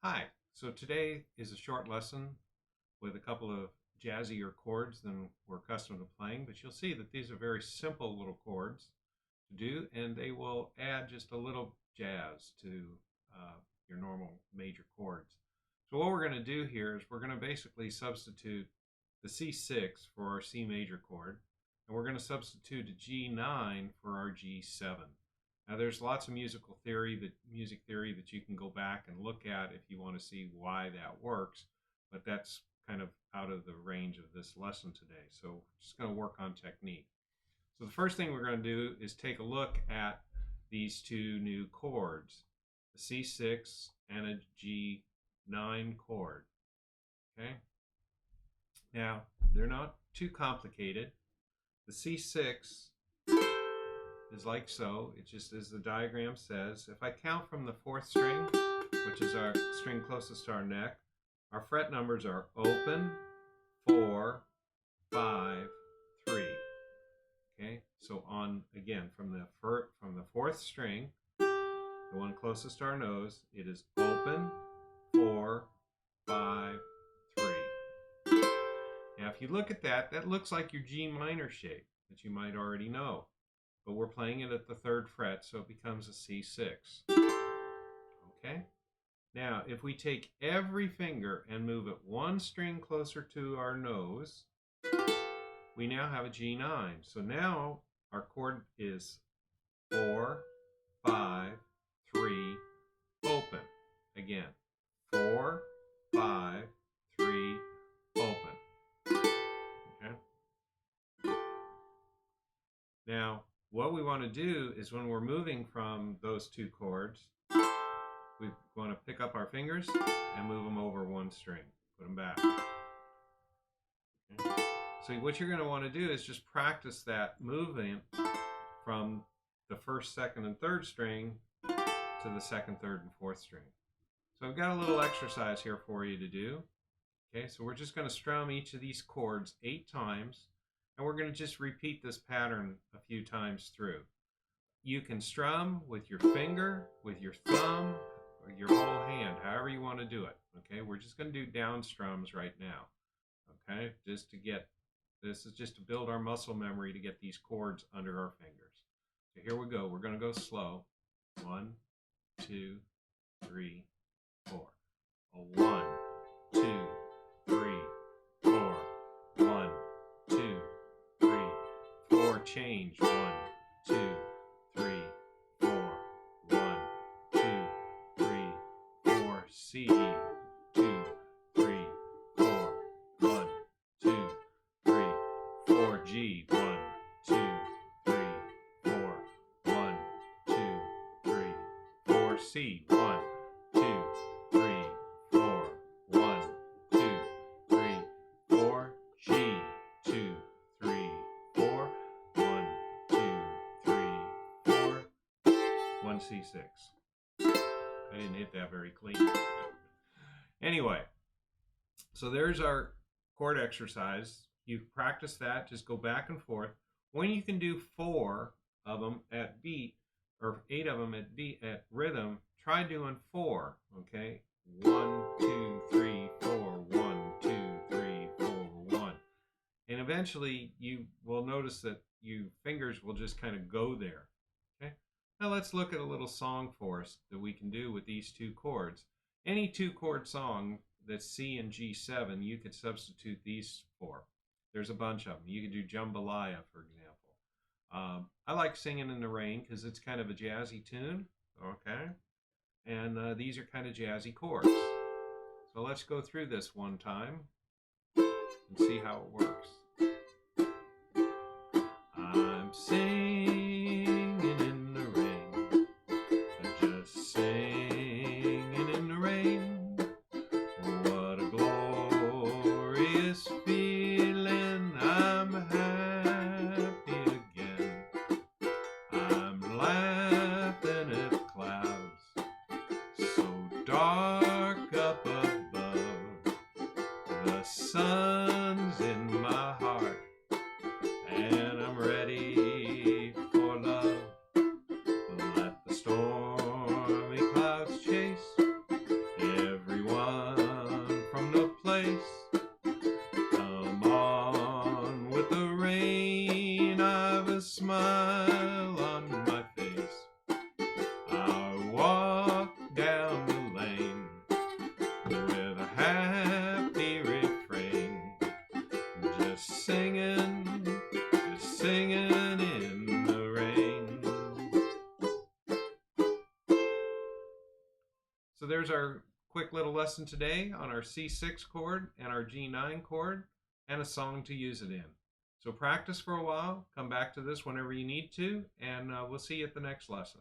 Hi, so today is a short lesson with a couple of jazzier chords than we're accustomed to playing, but you'll see that these are very simple little chords to do, and they will add just a little jazz to your normal major chords. So what we're going to do here is we're going to basically substitute the C6 for our C major chord, and we're going to substitute a G9 for our G7. Now there's lots of music theory that you can go back and look at if you want to see why that works, but that's kind of out of the range of this lesson today. So we're just going to work on technique. So the first thing we're going to do is take a look at these two new chords, the C6 and a G9 chord. Okay? Now, they're not too complicated. The C6 is like so. It just, as the diagram says, if I count from the fourth string, which is our string closest to our neck, our fret numbers are open, 4, 5, 3. Okay, so on again from the fourth string, the one closest to our nose, it is open, 4, 5, 3. Now, if you look at that, that looks like your G minor shape that you might already know. But we're playing it at the 3rd fret, so it becomes a C6. Okay? Now, if we take every finger and move it one string closer to our nose, we now have a G9. So now our chord is 4, 5, 3, open. Again, 4, 5, 3, open. Okay? Now, what we want to do is when we're moving from those two chords, we want to pick up our fingers and move them over one string. Put them back. Okay. So what you're going to want to do is just practice that movement from the 1st, 2nd, and 3rd string to the 2nd, 3rd, and 4th string. So I've got a little exercise here for you to do. Okay, so we're just going to strum each of these chords 8 times. And we're going to just repeat this pattern a few times through. You can strum with your finger, with your thumb, or your whole hand, however you want to do it. Okay, we're just going to do down strums right now. Okay, this is just to build our muscle memory to get these chords under our fingers. So here we go. We're going to go slow. 1, 2, 3, 4. 1, 2, 3, 4. 1, 2, 3, 4, change, 1, 2, 3, 4, 1, 2, 3, 4, C, 2, 3, 4, 1, 2, 3, 4, G, 1, 2, 3, 4, 1, 2, 3, 4, C, 1, 2, 3, 4, 1, 2, 3, 4, G, 2, 3, 4, 1, 2, 3, 4, 1 C6. I didn't hit that very clean. Anyway, so there's our chord exercise. You've practiced that. Just go back and forth. When you can do 4 of them at beat, or 8 of them at beat at rhythm, try doing 4. Okay, 1, 2, 3, 4, 1, 2, 3, 4, 1. And eventually you will notice that your fingers will just kind of go there. Okay? Now let's look at a little song for us that we can do with these two chords. Any 2-chord song that's C and G7, you could substitute these for. There's a bunch of them. You could do Jambalaya, for example. I like Singing in the Rain because it's kind of a jazzy tune. Okay? And these are kind of jazzy chords. So let's go through this one time and see how it works. I'm singing in the rain, just singing in the rain. What a glorious feeling, I'm happy again. I'm laughing at clouds so dark up above. The sun's in my heart, and I'm ready for love. Let the stormy clouds chase every singing in the rain. So there's our quick little lesson today on our C6 chord and our G9 chord and a song to use it in. So practice for a while, come back to this whenever you need to, and we'll see you at the next lesson.